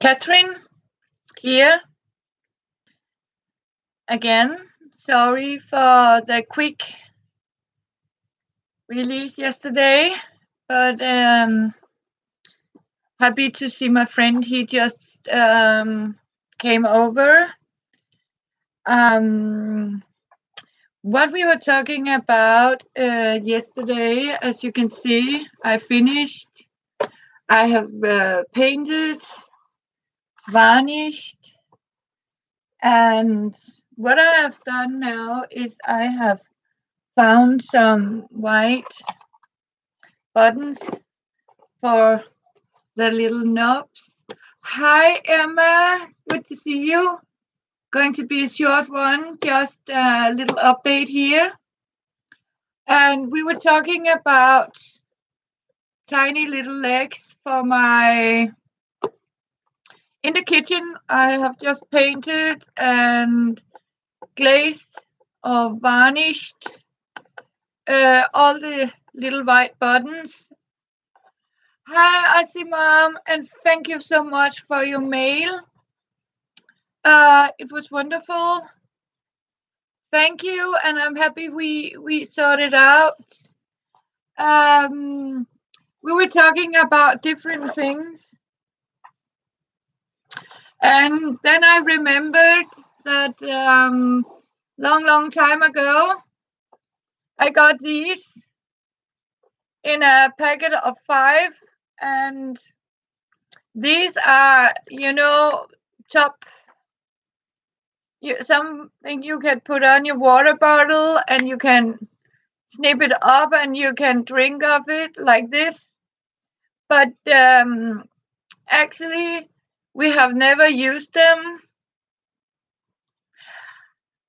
Catherine here again. Sorry for the quick release yesterday, but happy to see my friend. He just came over. What we were talking about yesterday, as you can see, I finished. I have painted, varnished, and what I have done now is I have found some white buttons for the little knobs. Hi, Emma. Good to see you. Going to be a short one, just a little update here. And we were talking about tiny little legs for my. In the kitchen, I have just painted and glazed or varnished all the little white buttons. Hi, Asimam, and thank you so much for your mail. It was wonderful. Thank you, and I'm happy we sorted out. We were talking about different things, and then I remembered that long time ago, I got these in a packet of 5, and these are, top. Something you can put on your water bottle, and you can snip it up, and you can drink of it like this. But actually, we have never used them.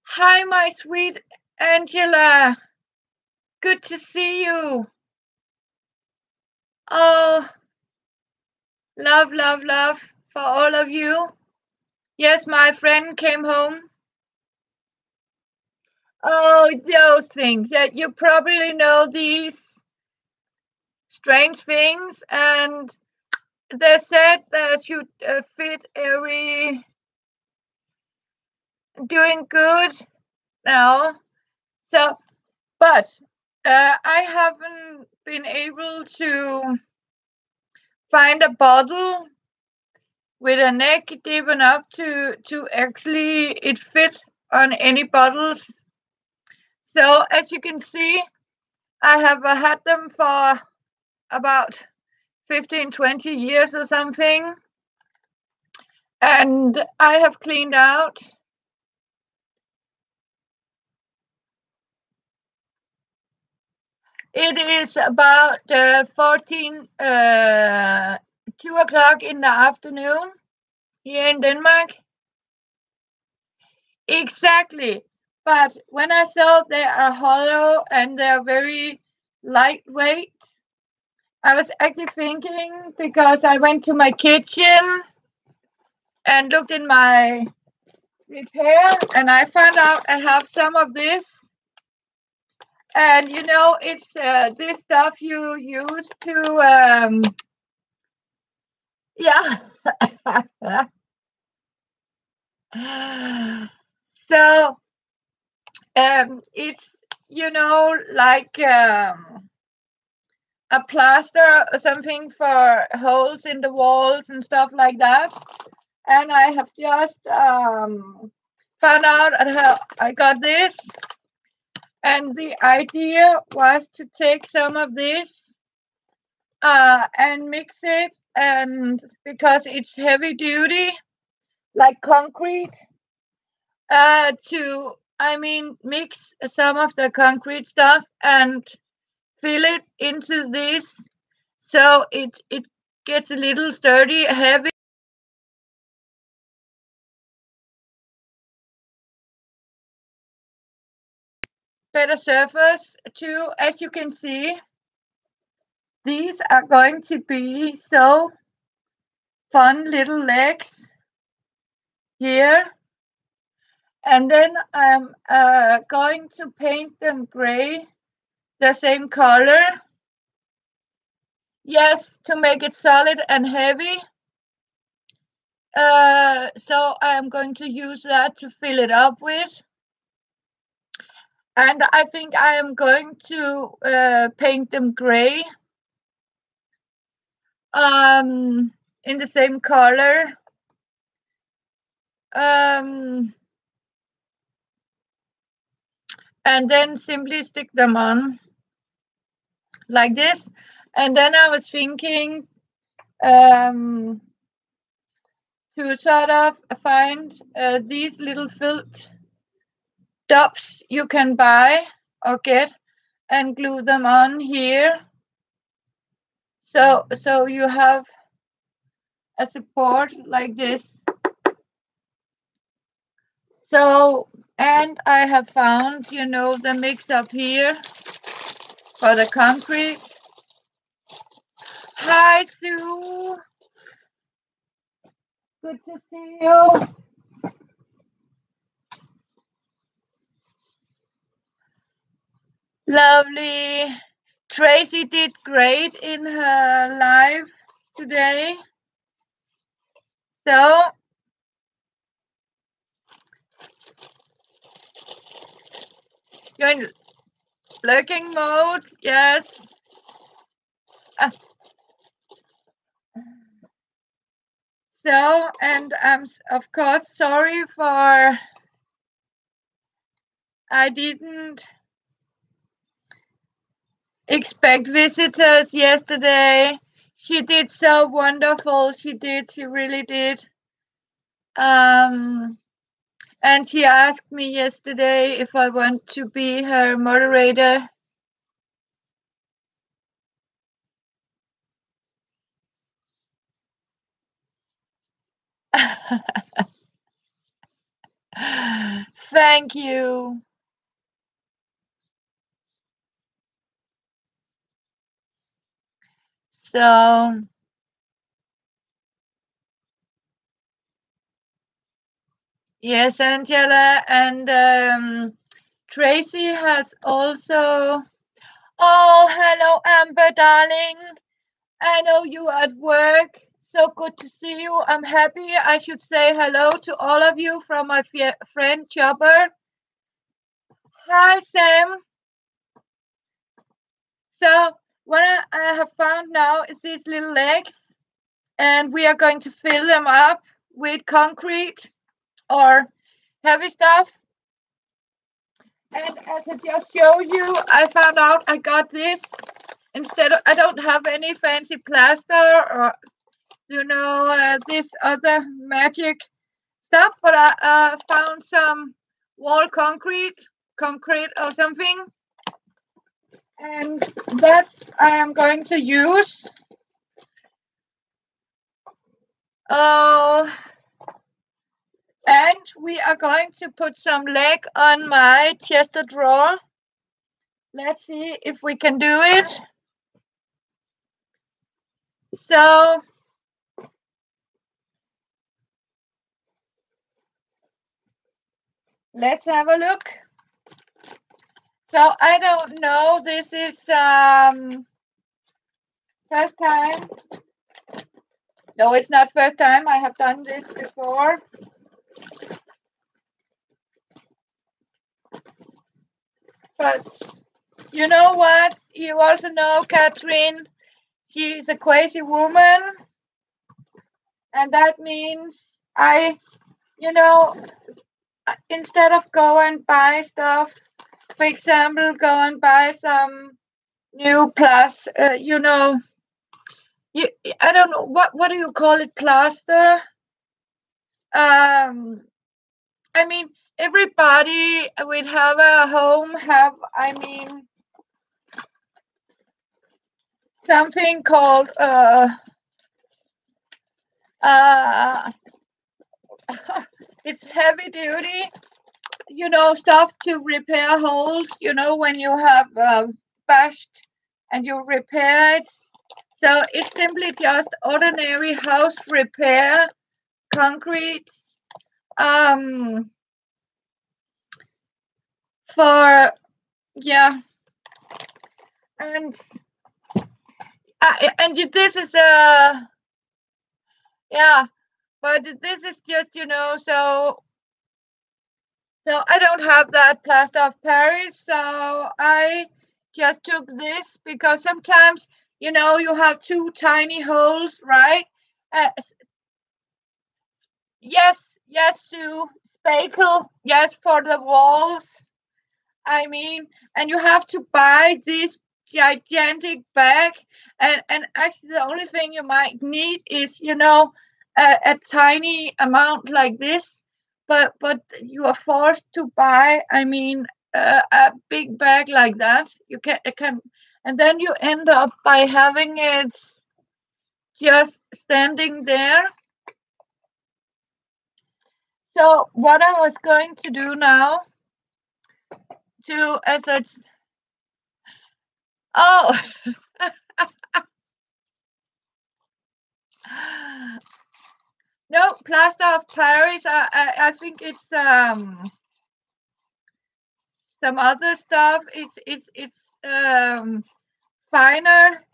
Hi, my sweet Angela. Good to see you. Oh, love for all of you. Yes, my friend came home. Oh, those things that you probably know, these strange things, and they said that should fit every. Doing good now. So, but I haven't been able to find a bottle with a neck deep enough to actually it fit on any bottles. So as you can see, I have had them for about 15-20 years or something, and I have cleaned out. It is about 2 o'clock in the afternoon here in Denmark. Exactly. But when I saw they are hollow and they're very lightweight, I was actually thinking, because I went to my kitchen and looked in my repair, and I found out I have some of this. And it's this stuff you use to, yeah. So it's like a plaster or something for holes in the walls and stuff like that. And I have just found out how I got this. And the idea was to take some of this and mix it, and because it's heavy duty, like concrete, to mix some of the concrete stuff and fill it into this, so it gets a little sturdy, heavy, better surface too. As you can see, these are going to be so fun little legs here. And then I'm going to paint them gray, the same color. Yes, to make it solid and heavy. So I'm going to use that to fill it up with. And I think I am going to paint them gray, in the same color. And then simply stick them on like this. And then I was thinking to sort of find these little felt tops you can buy or get and glue them on here. So you have a support like this. So, and I have found, the mix up here for the concrete. Hi, Sue. Good to see you. Lovely. Tracy did great in her live today. So, you're in lurking mode, yes. So, and I'm of course sorry for I didn't expect visitors yesterday. She did so wonderful. She really did. And she asked me yesterday if I want to be her moderator. Thank you. So, yes, Angela, and Tracy has also. Oh, hello, Amber, darling. I know you at work. So good to see you. I'm happy. I should say hello to all of you from my friend Chopper. Hi, Sam. So what I have found now is these little legs, and we are going to fill them up with concrete or heavy stuff. And as I just showed you, I found out I got this instead of, I don't have any fancy plaster or, this other magic stuff, but I found some wall concrete or something. And that's I am going to use. Oh, and we are going to put some leg on my chest drawer. Let's see if we can do it. So let's have a look. So I don't know. This is first time. No, it's not first time. I have done this before. But you know what? You also know Catherine. She's a crazy woman. And that means instead of go and buy stuff, for example, go and buy some new I don't know, what do you call it, plaster? I mean, everybody would have a home, something called it's heavy duty, stuff to repair holes, when you have bashed and you repair it. So it's simply just ordinary house repair, concrete, for, yeah. And this is yeah, But this is just, so I don't have that plaster of Paris, so I just took this because sometimes, you have two tiny holes, right? Yes, yes, Sue, spackle, yes, for the walls. I mean, and you have to buy this gigantic bag, and actually the only thing you might need is, a tiny amount like this, but you are forced to buy. I mean, a big bag like that. It can, and then you end up by having it just standing there. So what I was going to do now, to as a oh. No, plaster of Paris. I think it's some other stuff. It's finer.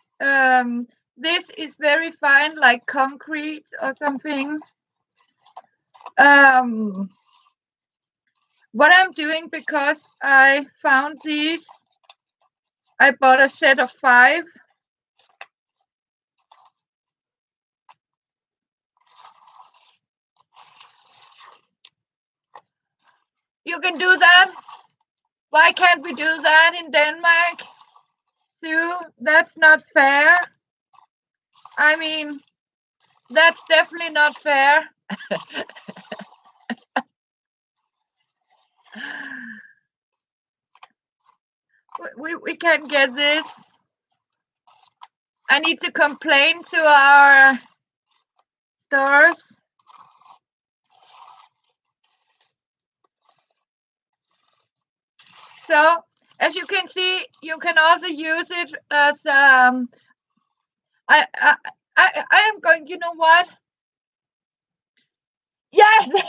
This is very fine, like concrete or something. What I'm doing, because I found these, I bought a set of 5. You can do that. Why can't we do that in Denmark? Sue, that's not fair. I mean, that's definitely not fair. We can't get this. I need to complain to our stores. So, as you can see, you can also use it as I am going. You know what? Yes. Yeah.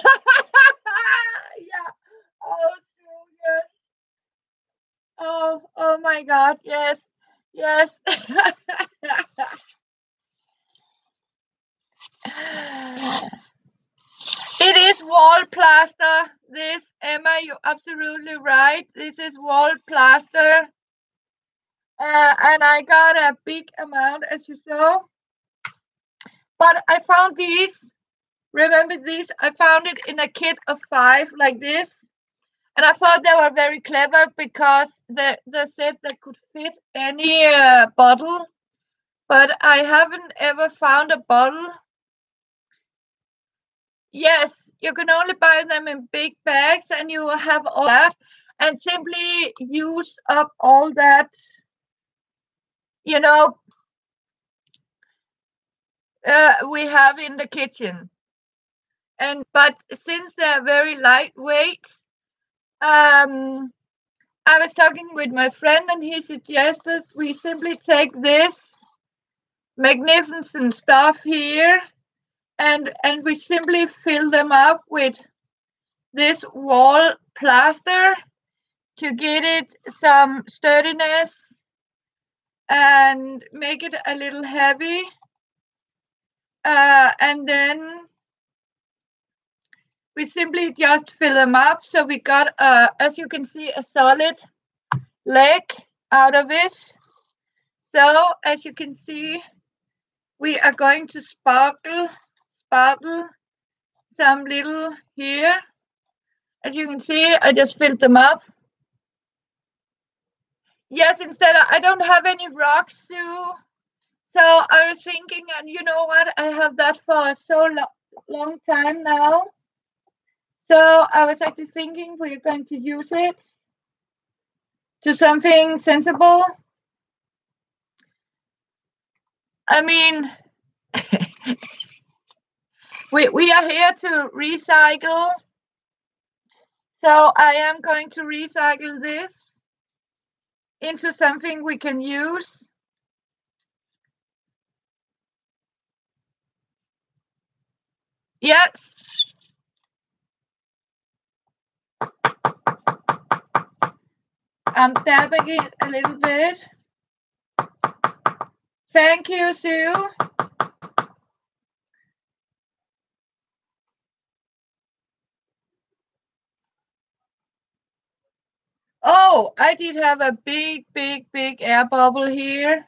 Oh, yes. Oh my God. Yes. Yes. It is wall plaster. This, Emma, you're absolutely right. This is wall plaster. And I got a big amount, as you saw. But I found these. Remember these? I found it in a kit of 5 like this. And I thought they were very clever because they said they could fit any bottle. But I haven't ever found a bottle. Yes, you can only buy them in big bags, and you have all that, and simply use up all that, you know, we have in the kitchen. But since they're very lightweight, I was talking with my friend, and he suggested we simply take this magnificent stuff here, and we simply fill them up with this wall plaster to get it some sturdiness and make it a little heavy. And then we simply just fill them up. So we got, as you can see, a solid leg out of it. So as you can see, we are going to sparkle some little here. As you can see, I just filled them up. Yes, instead I don't have any rocks, Sue. So I was thinking, and you know what? I have that for so long time now. So I was actually thinking we're going to use it to something sensible. I mean, we are here to recycle. So I am going to recycle this into something we can use. Yes. I'm dabbing it a little bit. Thank you, Sue. Oh, I did have a big air bubble here.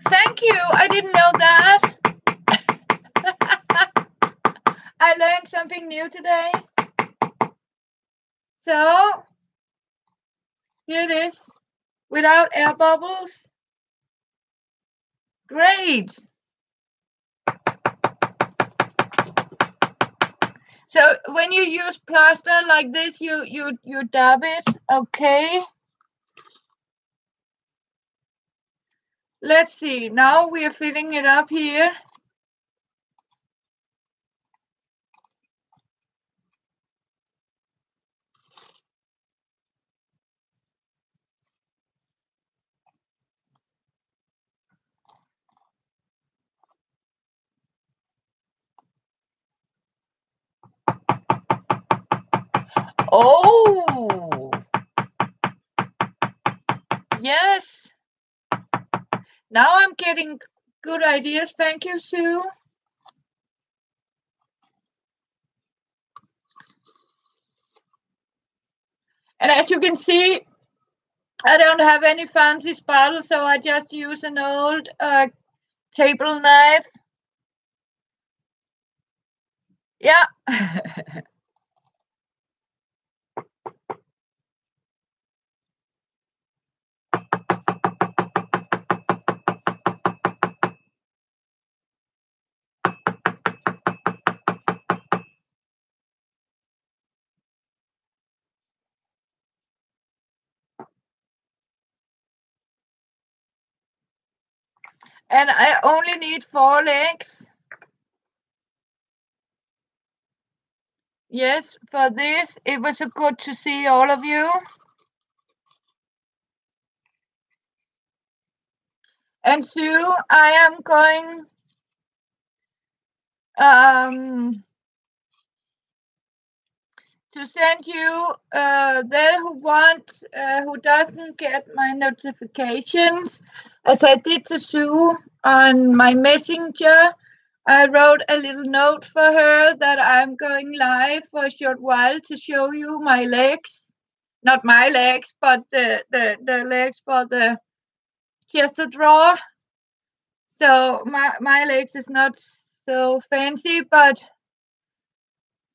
Thank you. I didn't know that. I learned something new today. So, here it is. Without air bubbles. Great. So when you use plaster like this, you dab it. Okay. Let's see. Now we are filling it up here. Oh, yes. Now I'm getting good ideas. Thank you, Sue. And as you can see, I don't have any fancy spatula, so I just use an old table knife. Yeah. And I only need 4 legs. Yes, for this, it was so good to see all of you. And Sue, I am going to send you there who doesn't get my notifications, as I did to Sue on my messenger. I wrote a little note for her that I'm going live for a short while to show you my legs. Not my legs, but the legs for the chest drawer. So my legs is not so fancy, but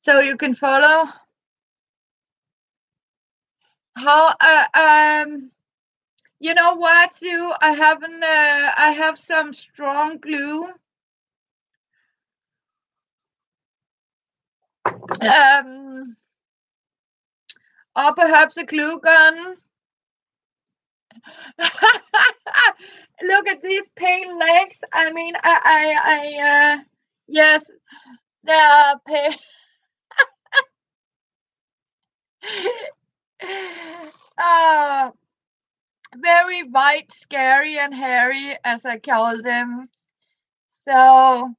so you can follow. How you know what, Sue? I have some strong glue. Or perhaps a glue gun. Look at these pink legs. I mean, yes, they are pink. Very white, scary, and hairy, as I call them. So,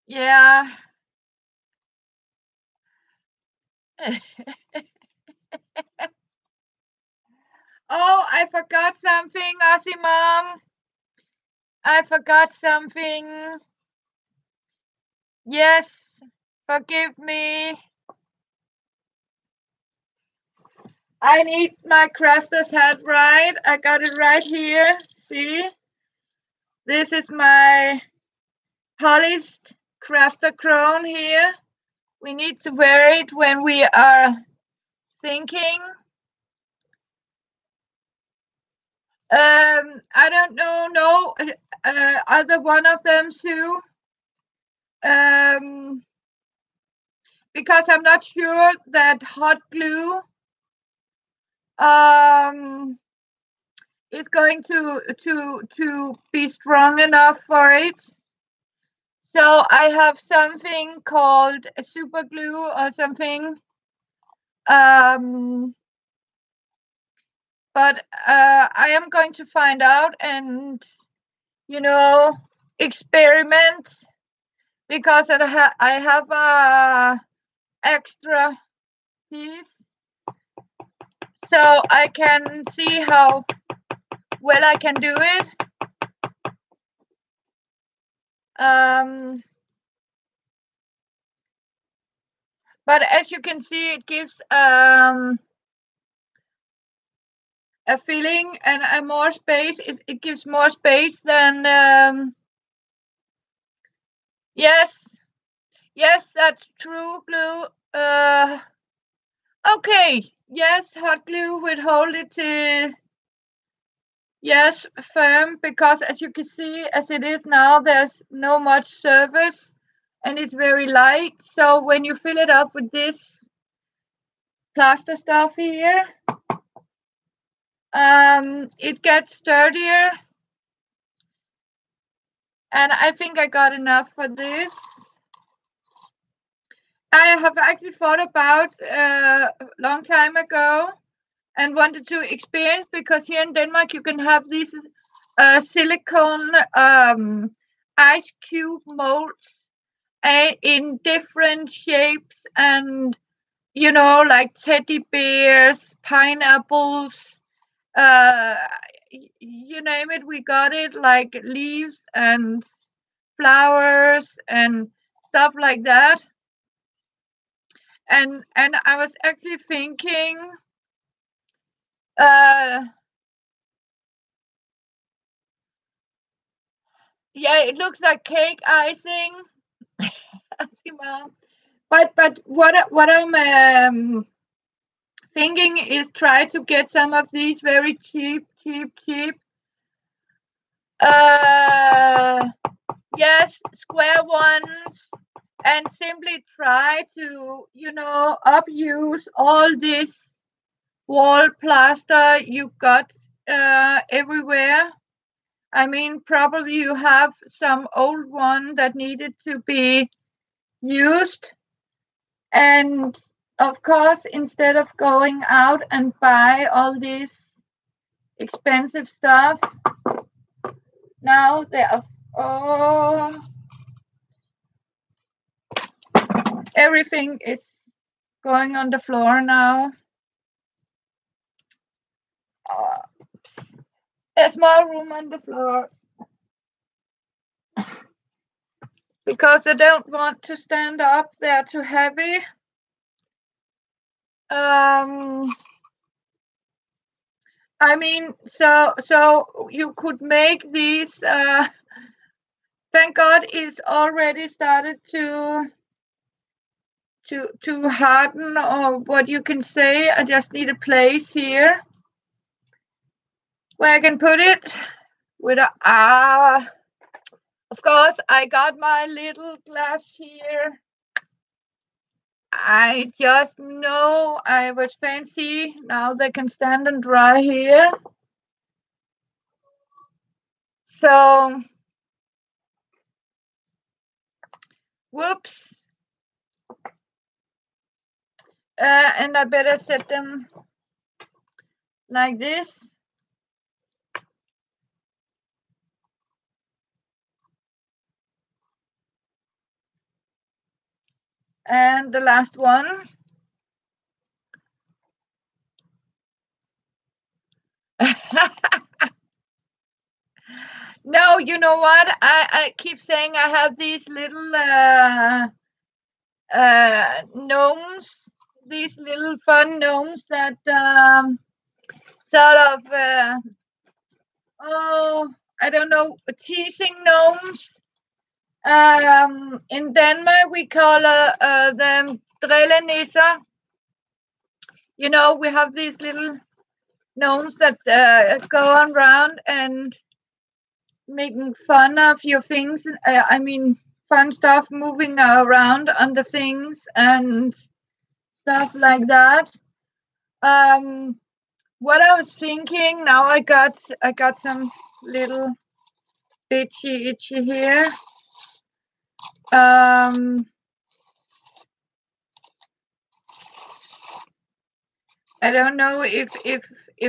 yeah. Oh, I forgot something, Aussie Mom. I forgot something. Yes, forgive me. I need my crafter's hat right. I got it right here. See? This is my polished crafter crown here. We need to wear it when we are thinking. I don't know, no, other one of them, Sue. Because I'm not sure that hot glue is going to be strong enough for it. So I have something called a super glue or something. But I am going to find out and, experiment, because I have a extra piece. so I can see how well I can do it. But as you can see, it gives a feeling and a more space. It gives more space than yes, that's true glue. Okay, yes, hot glue would hold it yes, firm, because as you can see, as it is now, there's no much surface and it's very light. So when you fill it up with this plaster stuff here, it gets sturdier. And I think I got enough for this. I have actually thought about a long time ago and wanted to experience, because here in Denmark you can have these silicone ice cube molds in different shapes, and like teddy bears, pineapples, uh, you name it, we got it, like leaves and flowers and stuff like that. And I was actually thinking, uh, yeah, it looks like cake icing. But what I'm thinking is try to get some of these very cheap. Uh, yes, square ones, and simply try to, upuse all this wall plaster you got everywhere. I mean, probably you have some old one that needed to be used. And of course, instead of going out and buy all this expensive stuff, now everything is going on the floor now. A small room on the floor, because I don't want to stand up. They're too heavy. I mean, so you could make these. Thank God, it's already started to harden, or what you can say. I just need a place here where I can put it. With of course, I got my little glass here. I just know I was fancy. Now they can stand and dry here. So, whoops. And I better set them like this. And the last one. No, you know what? I keep saying I have these little gnomes, these little fun gnomes that sort of, I don't know, teasing gnomes. In Denmark, we call them drillenisser. We have these little gnomes that go around and making fun of your things. I mean, fun stuff, moving around on the things and stuff like that. What I was thinking, now I got some little itchy here. I don't know if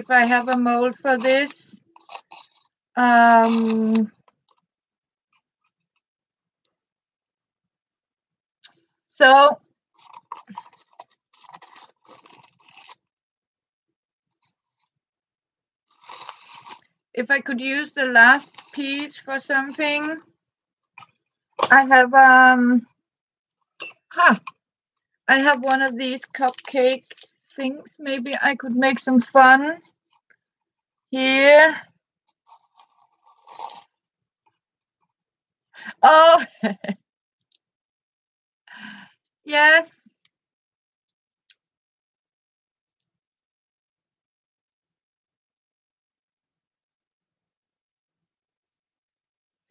I have a mold for this. So if I could use the last piece for something. I have I have one of these cupcake things. Maybe I could make some fun here. Oh, yes.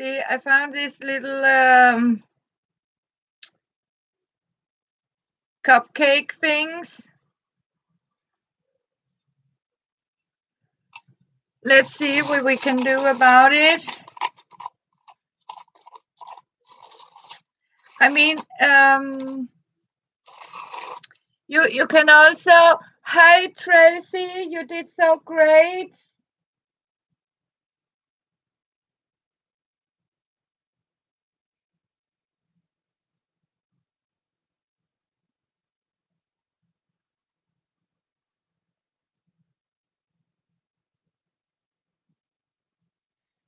See, I found this little cupcake things. Let's see what we can do about it. I mean, you can also. Hi, Tracy. You did so great.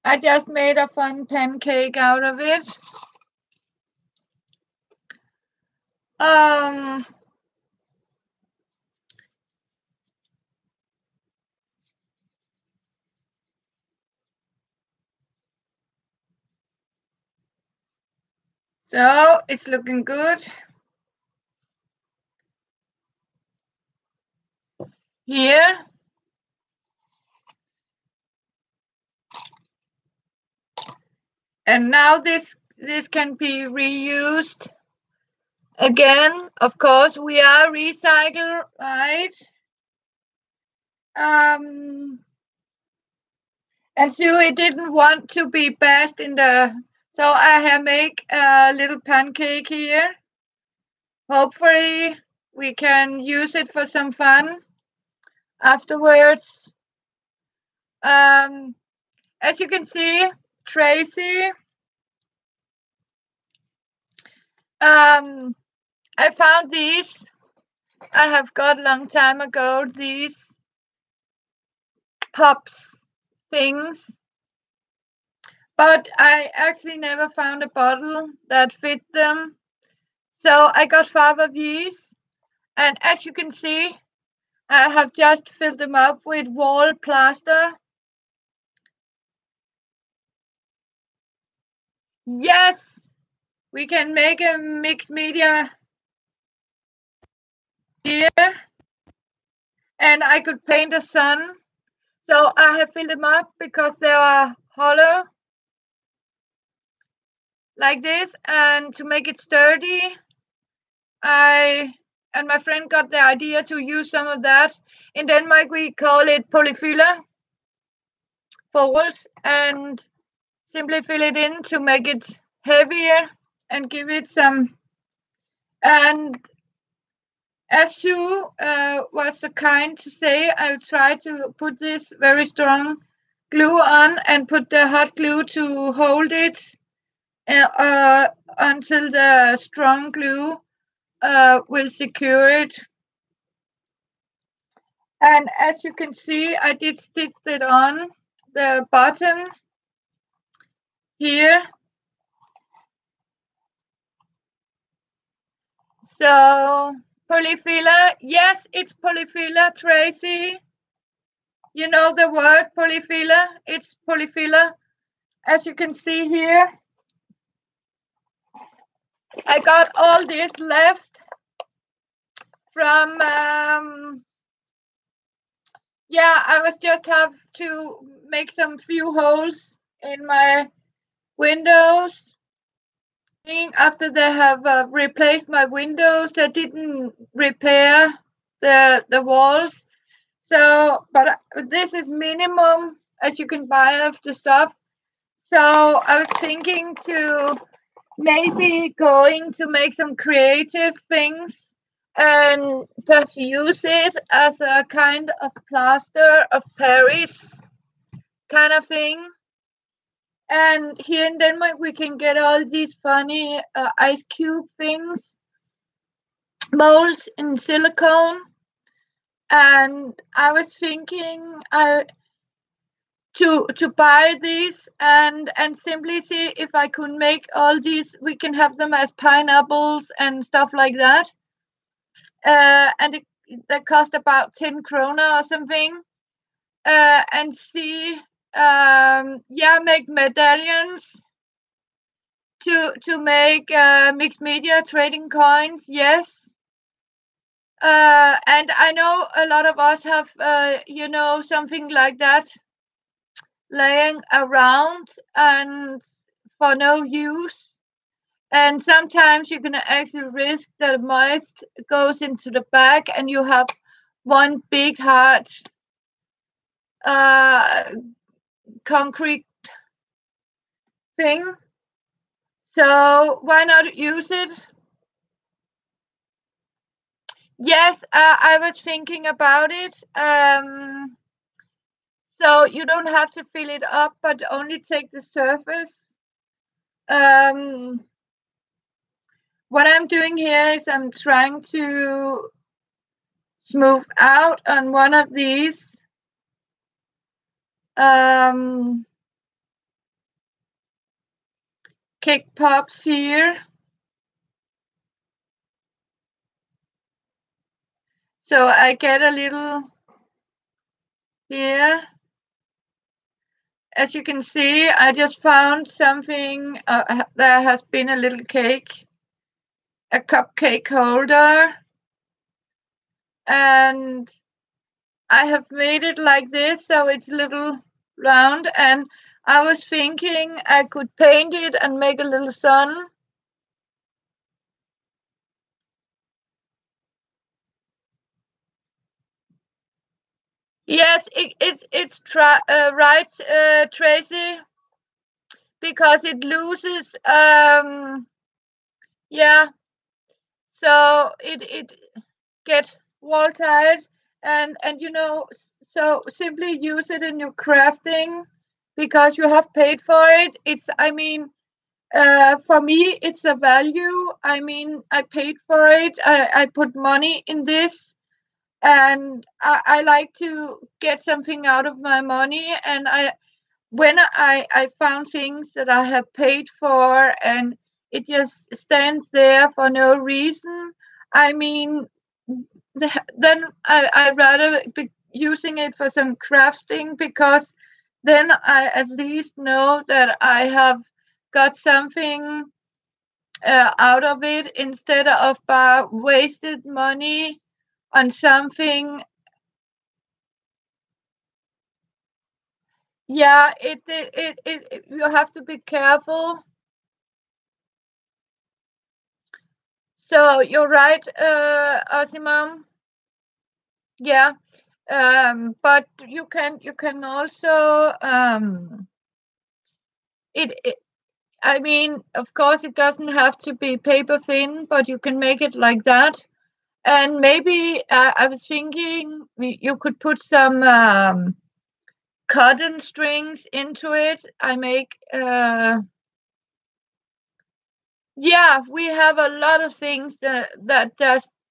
I just made a fun pancake out of it. So it's looking good. Here. And now this can be reused again. Of course, we are recycle, right? And Sue didn't want to be best in the, so I have make a little pancake here. Hopefully we can use it for some fun afterwards. As you can see, Tracy, I found these. I have got a long time ago these pops things, but I actually never found a bottle that fit them. So I got 5 of these, and as you can see, I have just filled them up with wall plaster. Yes, we can make a mixed media here, and I could paint a sun. So I have filled them up because they are hollow like this, and to make it sturdy, I and my friend got the idea to use some of that. In Denmark, we call it polyfiller forwards, and simply fill it in to make it heavier and give it some. And as you was so kind to say, I tried to put this very strong glue on and put the hot glue to hold it until the strong glue will secure it. And as you can see, I did stitch it on the button here. So polyfiller, yes, it's polyfiller, Tracy. You know the word polyfiller, it's polyfiller. As you can see here, I got all this left from, I was just have to make some few holes in my windows. After they have replaced my windows, they didn't repair the walls. So, but this is minimum as you can buy of the stuff. So I was thinking to maybe going to make some creative things and perhaps use it as a kind of plaster of Paris kind of thing. And here in Denmark, we can get all these funny ice cube things, molds in silicone. And I was thinking, to buy these and simply see if I could make all these. We can have them as pineapples and stuff like that. And that cost about 10 krona or something. And see, make medallions to make mixed media trading coins. Yes. And I know a lot of us have, something like that laying around and for no use. And sometimes you're going to actually risk that most goes into the bag and you have one big hard concrete thing. So why not use it? Yes, I was thinking about it. So you don't have to fill it up, but only take the surface. What I'm doing here is I'm trying to smooth out on one of these. Cake pops here. So I get a little here. As you can see, I just found something. There has been a little cake, a cupcake holder. And I have made it like this, so it's a little round. And I was thinking I could paint it and make a little sun. Yes, it's right, Tracy, because it loses. Yeah, so it get wall tied, and so simply use it in your crafting because you have paid for it. It's, I mean, for me, it's a value. I mean, I paid for it. I put money in this, and I like to get something out of my money. And when I found things that I have paid for, and it just stands there for no reason. I mean, then I rather be using it for some crafting because then I at least know that I have got something out of it instead of wasted money on something. Yeah, it you have to be careful. So you're right, Asimam. Yeah, but you can also it. I mean, of course, it doesn't have to be paper thin, but you can make it like that. And maybe I was thinking you could put some cotton strings into it. I make, yeah, we have a lot of things that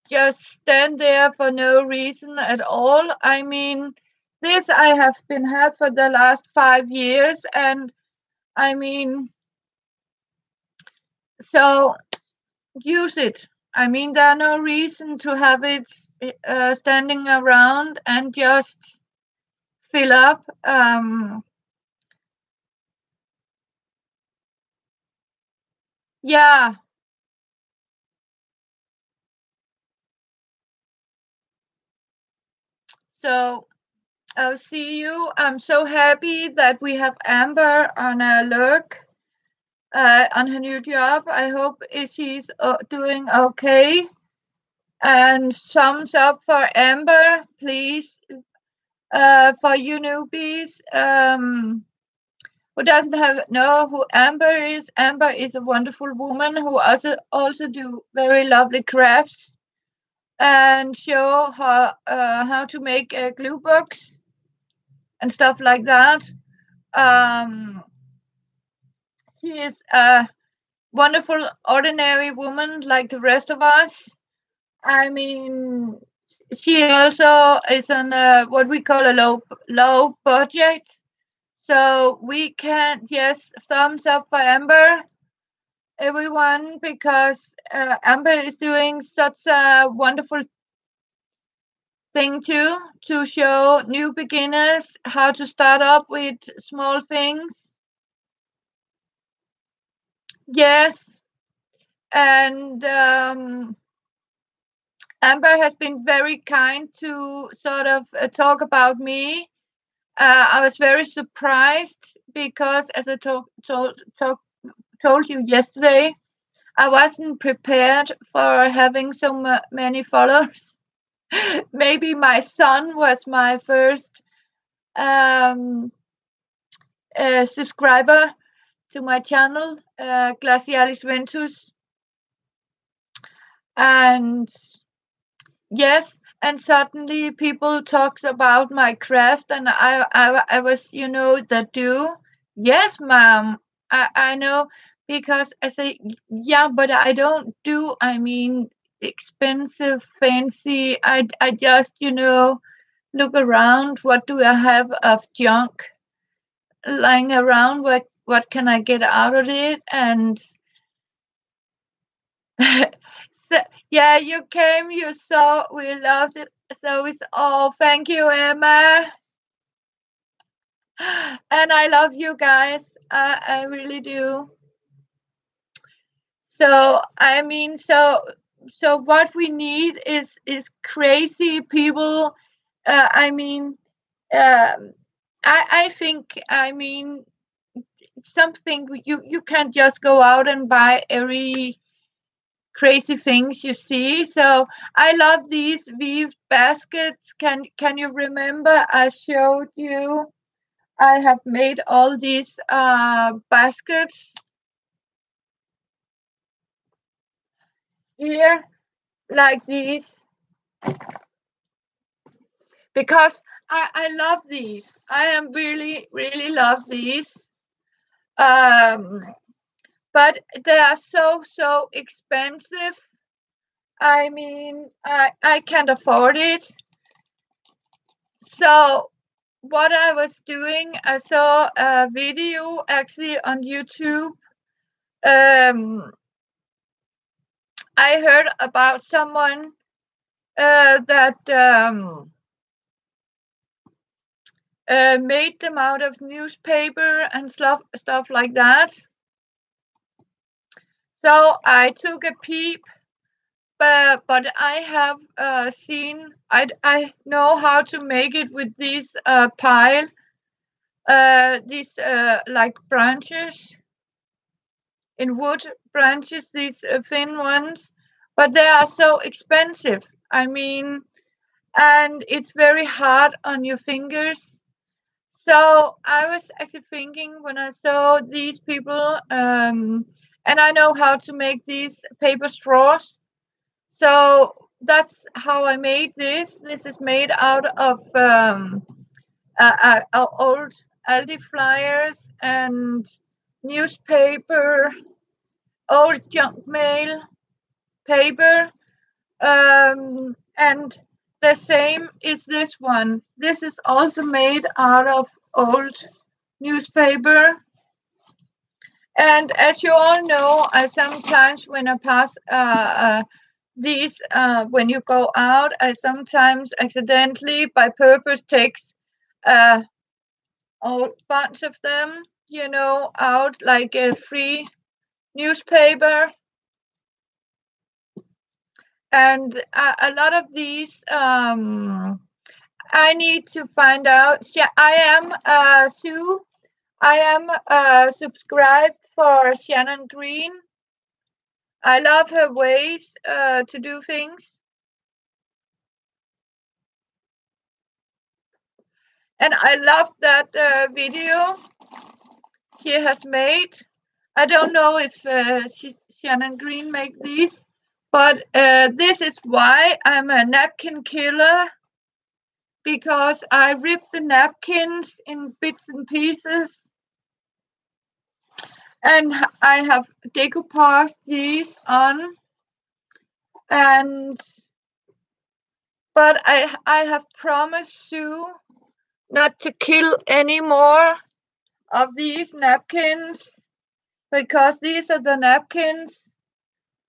just stand there for no reason at all. I mean, this I have been had for the last 5 years, and I mean, so use it. I mean, there are no reason to have it standing around and just fill up. Yeah. So I'll see you. I'm so happy that we have Amber on a lurk on her new job. I hope she's doing okay. And thumbs up for Amber, please. For you newbies, who doesn't know who Amber is a wonderful woman who also do very lovely crafts and show her how to make glue books and stuff like that. She is a wonderful, ordinary woman like the rest of us. I mean, she also is on what we call a low budget. So we can, yes, thumbs up for Amber, everyone, because Amber is doing such a wonderful thing too, to show new beginners how to start up with small things. Yes, and Amber has been very kind to sort of talk about me. I was very surprised because, as I told you yesterday, I wasn't prepared for having so many followers. Maybe my son was my first um, subscriber to my channel, Glacialis Ventus, and yes, and suddenly people talks about my craft, and I was, the do. Yes, ma'am, I know, because I say, yeah, but I don't do, I mean, expensive, fancy. I just, look around. What do I have of junk lying around? What can I get out of it? And so, yeah, you came, you saw, we loved it. So it's all. Thank you, Emma. And I love you guys. I really do. So I mean, so what we need is crazy people. I mean, I think, I mean, something you can't just go out and buy every crazy things you see. So I love these weaved baskets. Can you remember I showed you? I have made all these baskets here, like these, because I love these. I am really, really love these. Um, but they are so expensive. I mean, I can't afford it. So what I was doing, I saw a video actually on YouTube. Um, I heard about someone that made them out of newspaper and stuff like that. So I took a peep, but I have seen, I know how to make it with these pile, these like branches in wood, branches, these thin ones, but they are so expensive. I mean, and it's very hard on your fingers. So I was actually thinking when I saw these people, and I know how to make these paper straws. So that's how I made this. This is made out of old Aldi flyers and newspaper, old junk mail paper, and the same is this one. This is also made out of old newspaper. And as you all know, I sometimes, when I pass these, when you go out, I sometimes accidentally, by purpose, takes a bunch of them, out, like a free newspaper. And a lot of these, I need to find out. Yeah, I am Sue. I am subscribed for Shannon Green. I love her ways to do things. And I love that video she has made. I don't know if Shannon Green make these, but this is why I'm a napkin killer, because I rip the napkins in bits and pieces, and I have decoupaged these on, and but I have promised Sue not to kill anymore of these napkins because these are the napkins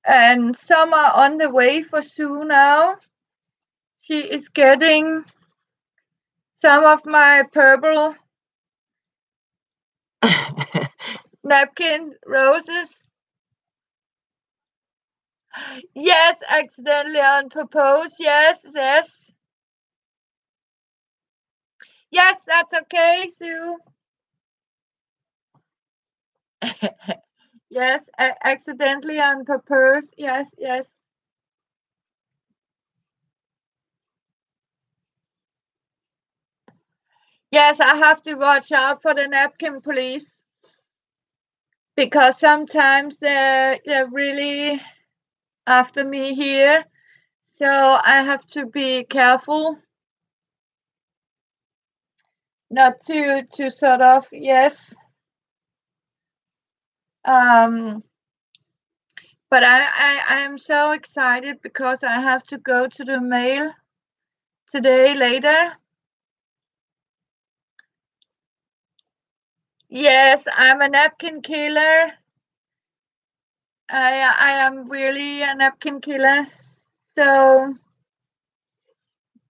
and some are on the way for Sue now. She is getting some of my purple napkin roses. Yes, accidentally on purpose. Yes, yes. Yes, that's okay, Sue. Yes, accidentally on purpose. Yes, yes. Yes, I have to watch out for the napkin police because sometimes they're really after me here. So I have to be careful not to sort of, yes. But I am so excited because I have to go to the mail today later. Yes, I'm a napkin killer. I am really a napkin killer. So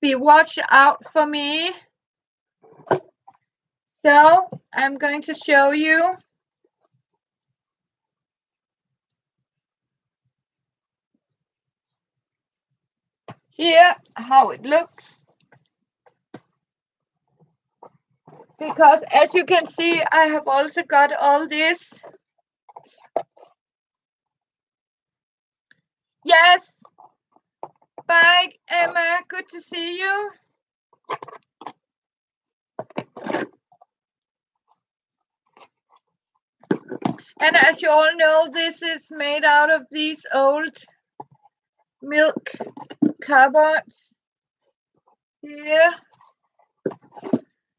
be watch out for me. So I'm going to show you. Here how it looks. Because as you can see, I have also got all this. Yes. Bye, Emma. Good to see you. And as you all know, this is made out of these old milk cupboards. Here.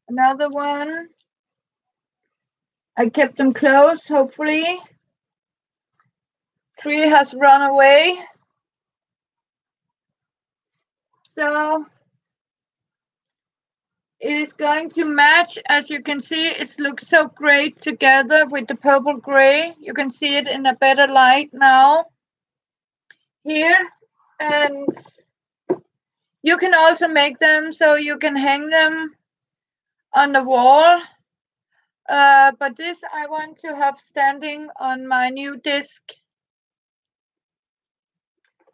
Another one. I kept them close, hopefully. Tree has run away. So it is going to match. As you can see, it looks so great together with the purple gray. You can see it in a better light now. Here. And you can also make them so you can hang them on the wall. But this I want to have standing on my new disc.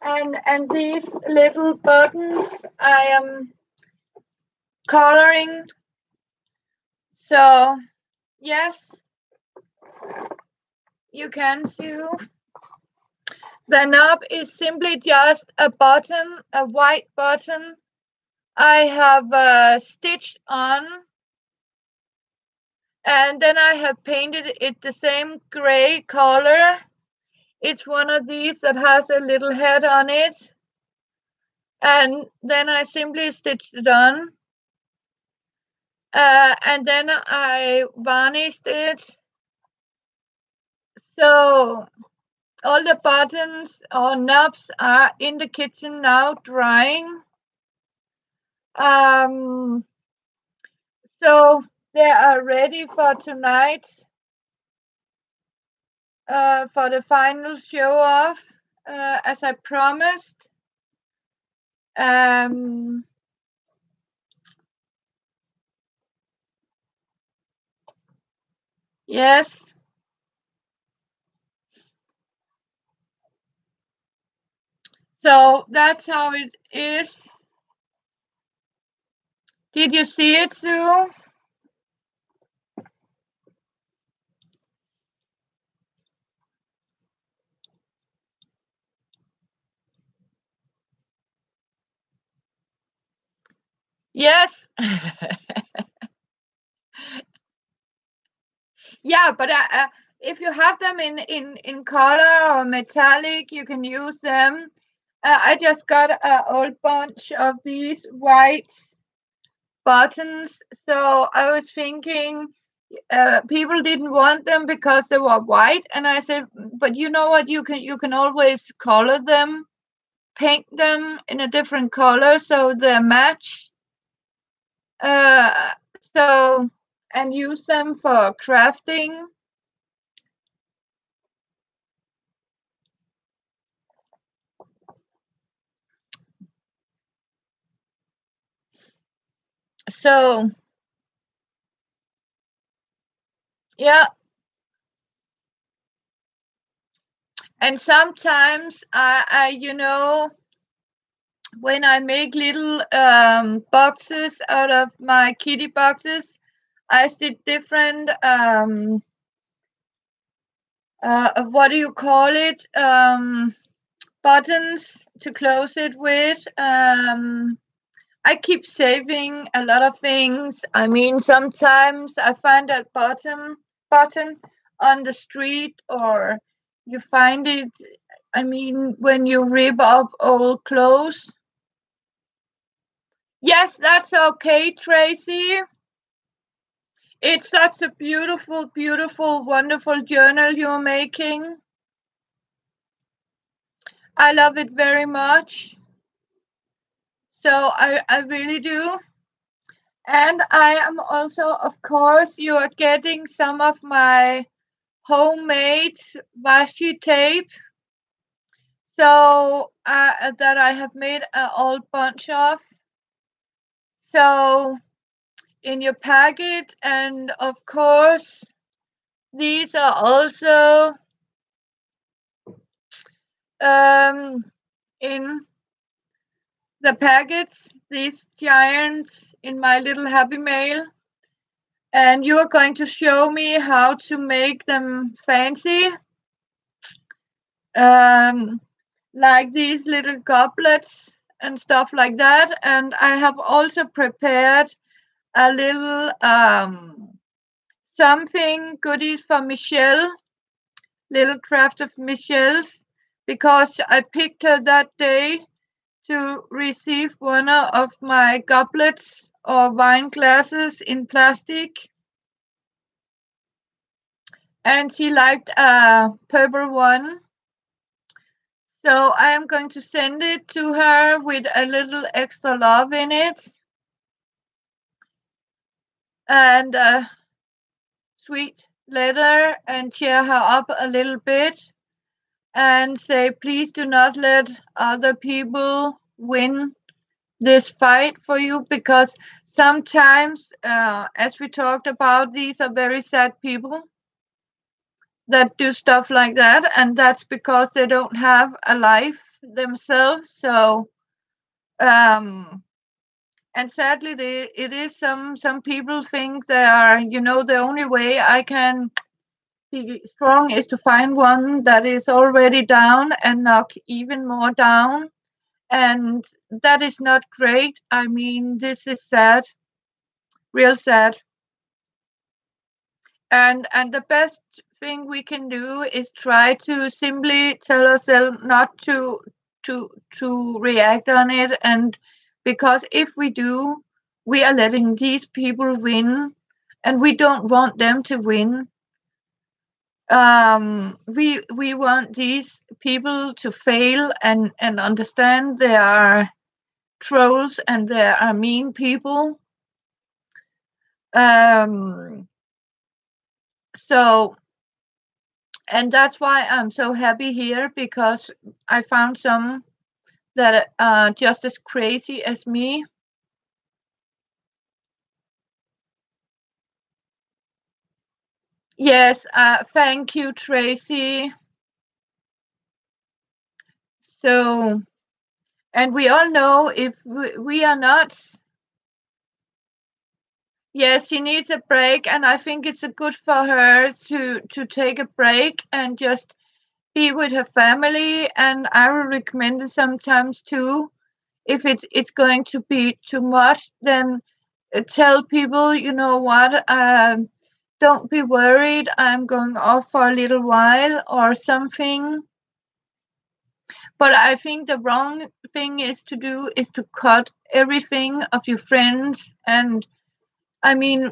And these little buttons I am coloring. So yes, you can see. The knob is simply just a button, a white button I have stitched on. And then I have painted it the same gray color. It's one of these that has a little head on it. And then I simply stitched it on. And then I varnished it. So all the buttons or knobs are in the kitchen now drying. So they are ready for tonight, for the final show off, as I promised. Yes. So that's how it is. Did you see it, Sue? Yes. Yeah, but if you have them in color or metallic, you can use them. I just got an old bunch of these white buttons, so I was thinking people didn't want them because they were white, and I said, but you know what? You can always color them, paint them in a different color so they match. So and use them for crafting. So yeah, and sometimes when I make little boxes out of my kitty boxes, I stick different what do you call it, buttons to close it with. I keep saving a lot of things. I mean, sometimes I find that button on the street, or you find it. I mean, when you rip up old clothes. Yes, that's okay, Tracy. It's such a beautiful, beautiful, wonderful journal you're making. I love it very much. So I really do. And I am also, of course, you are getting some of my homemade washi tape. So that I have made an old bunch of. So in your packet, and of course, these are also in the packets, these giants in my little Happy Mail. And you are going to show me how to make them fancy. Um, like these little goblets and stuff like that. And I have also prepared a little something goodies for Michelle, little craft of Michelle's, because I picked her that day to receive one of my goblets or wine glasses in plastic. And she liked a purple one. So I am going to send it to her with a little extra love in it. And a sweet letter, and cheer her up a little bit and say, please do not let other people win this fight for you, because sometimes, as we talked about, these are very sad people that do stuff like that, and that's because they don't have a life themselves. So and sadly, it is some people think they are, the only way I can be strong is to find one that is already down and knock even more down. And that is not great. I mean, this is sad, real sad. And the best thing we can do is try to simply tell ourselves not to react on it. And because if we do, we are letting these people win, and we don't want them to win. We want these people to fail and understand they are trolls and they are mean people. um so and that's why I'm so happy here, because I found some that are just as crazy as me. Yes, thank you, Tracy. So, and we all know if we are not. Yes, she needs a break, and I think it's a good for her to take a break and just be with her family. And I will recommend it sometimes too. If it's going to be too much, then tell people, you know what, don't be worried. I'm going off for a little while or something. But I think the wrong thing is to do is to cut everything of your friends, and I mean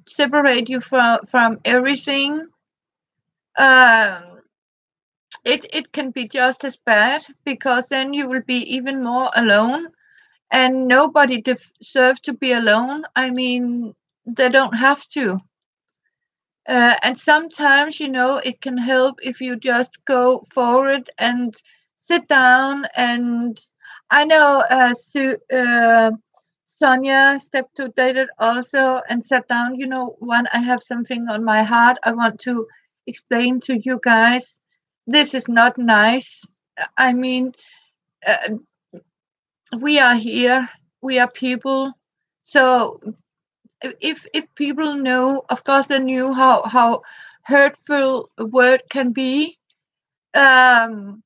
separate you from everything. um it can be just as bad, because then you will be even more alone, and nobody deserves to be alone. I mean, they don't have to. And sometimes, it can help if you just go forward and sit down. And I know Sonia stepped to David also and sat down. When I have something on my heart, I want to explain to you guys. This is not nice. I mean, uh, we are here. We are people. So if people know, of course, they knew how hurtful a word can be. Um,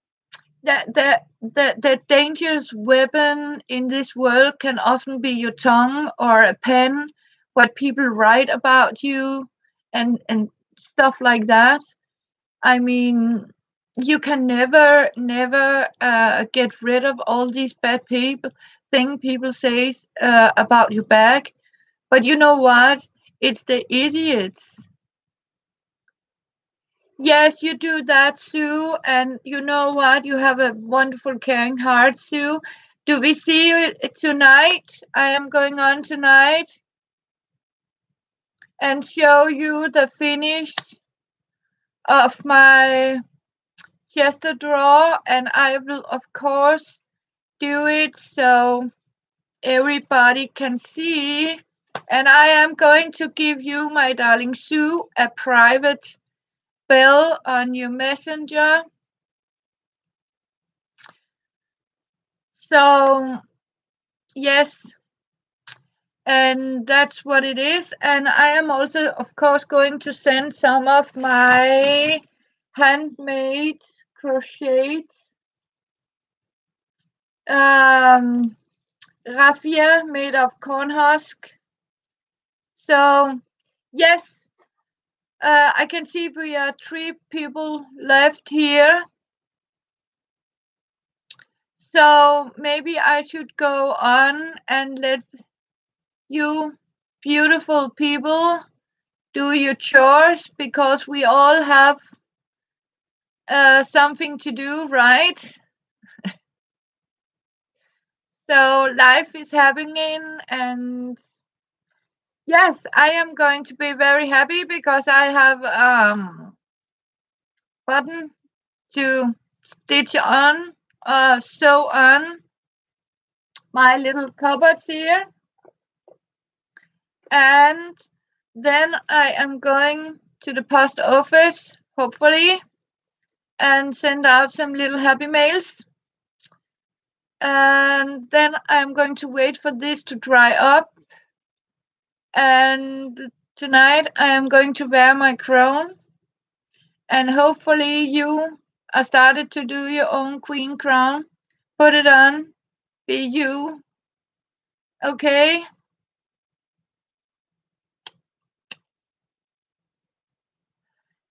the dangerous weapon in this world can often be your tongue or a pen, what people write about you, and stuff like that. I mean, you can never get rid of all these bad people say about your back. But you know what? It's the idiots. Yes, you do that, Sue. And you know what? You have a wonderful, caring heart, Sue. Do we see you tonight? I am going on tonight and show you the finish of my chester drawer. And I will, of course, do it so everybody can see. And I am going to give you, my darling Sue, a private bell on your messenger. So, yes, and that's what it is. And I am also, of course, going to send some of my handmade crochet raffia made of corn husk. So, yes, I can see we are 3 people left here. So maybe I should go on and let you beautiful people do your chores, because we all have something to do, right? So life is happening, and yes, I am going to be very happy because I have button to stitch on, sew on my little cupboards here. And then I am going to the post office, hopefully, and send out some little happy mails. And then I'm going to wait for this to dry up. And tonight I am going to wear my crown. And hopefully you are started to do your own queen crown. Put it on. Be you. Okay?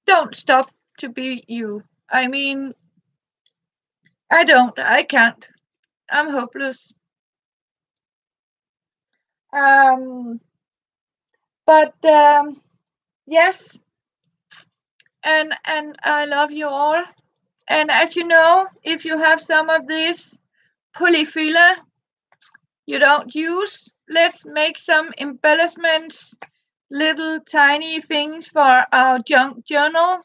Don't stop to be you. I mean, I can't. I'm hopeless. Um, but yes, and I love you all. And as you know, if you have some of this polyfiller you don't use, let's make some embellishments, little tiny things for our junk journal.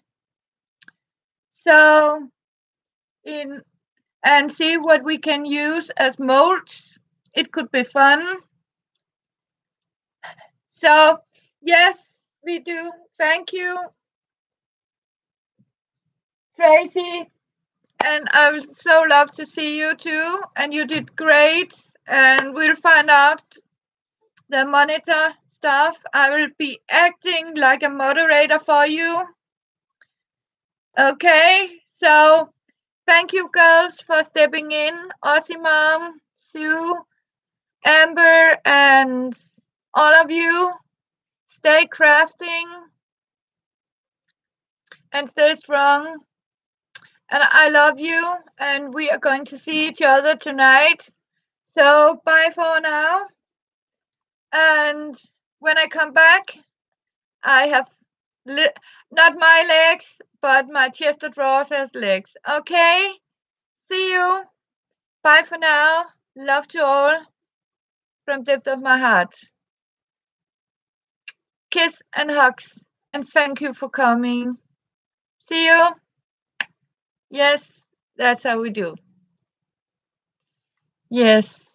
So in and see what we can use as molds. It could be fun. So yes, we do. Thank you, Tracy. And I would so love to see you too. And you did great. And we'll find out the monitor stuff. I will be acting like a moderator for you. Okay, so thank you girls for stepping in. Aussie Mom, Sue, Amber, and all of you. Stay crafting and stay strong. And I love you. And we are going to see each other tonight. So bye for now. And when I come back, I have not my legs, but my chest drawers has legs. Okay? See you. Bye for now. Love to all from depth of my heart. Kiss and hugs, and thank you for coming. See you. Yes, that's how we do. Yes.